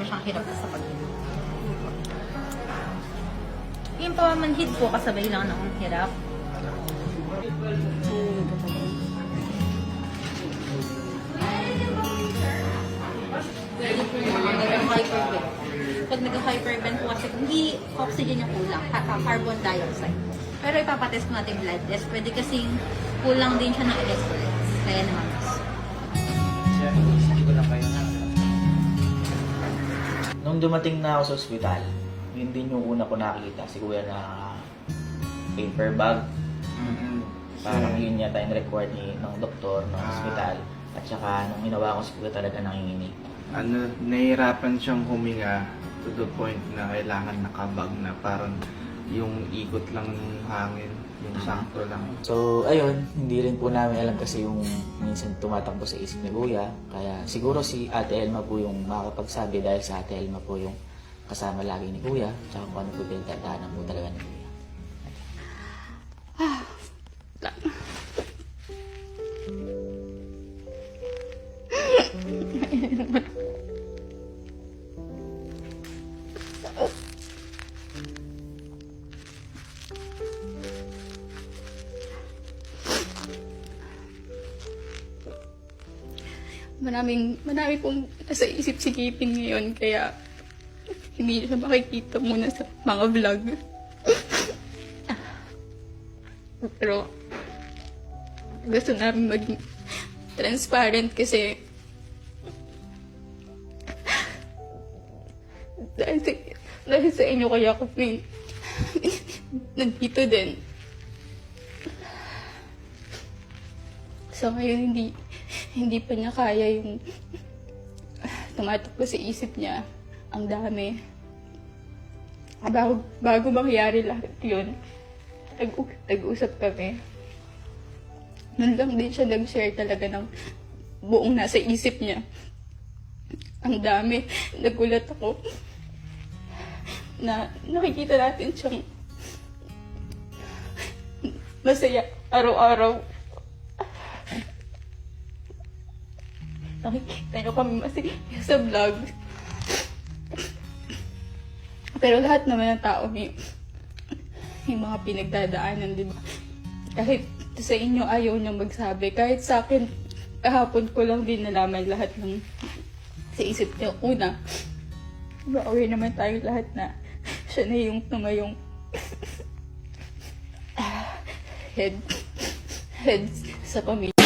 siyang hirap sa pag-inom. Yung pamanhid po kasabay lang ng hirap. Pwede po yung mga nag-hypervent. Pag nag-hypervent po kasi hindi oxygen yung kulang, carbon dioxide. Pero ipapatest ko natin blood test. Pwede kasing kulang din siya ng electrolytes. Kaya naman mas. Hindi ko lang kayo na. Nung dumating na ako sa ospital, yun din yung una ko nakita, si Kuya na paper bag. Parang yun yata yung required ng doktor ng ospital. At saka nung ginawa ko si Kuya talaga nanginginig. Nahihirapan siyang huminga to the point na kailangan nakabag na parang yung ikot lang ng hangin, yung sakto lang. So, ayun, hindi rin po namin alam kasi yung minsan tumatakbo sa isip ni Kuya. Kaya siguro si Ate Elma po yung makakapagsabi dahil sa Ate Elma po yung kasama lagi ni Kuya. Tsaka kung ano po pinagdadaanan po talaga ni Kuya. Marami pong nasa isip-sikipin ngayon, kaya hindi siya makikita muna sa mga vlog. Pero gusto namin maging transparent kasi dahil sa inyo kaya kami nandito din. So ngayon hindi pa niya kaya yung tumatakbo sa isip niya. Ang dami. Bago mangyari lahat yun, nag-usap kami. Nun lang din siya nag-share talaga ng buong nasa isip niya. Ang dami. Nagulat ako na nakikita natin siyang masaya araw-araw. Nakikita niyo kami masaya sa vlog. Pero lahat naman ng tao may mga pinagdadaanan, di ba? Kahit sa inyo ayaw niya magsabi. Kahit sa akin, kahapon ko lang din nalaman lahat ng sa isip niya. Una, aware naman tayo lahat na siya na yung tumayong head sa pamilya.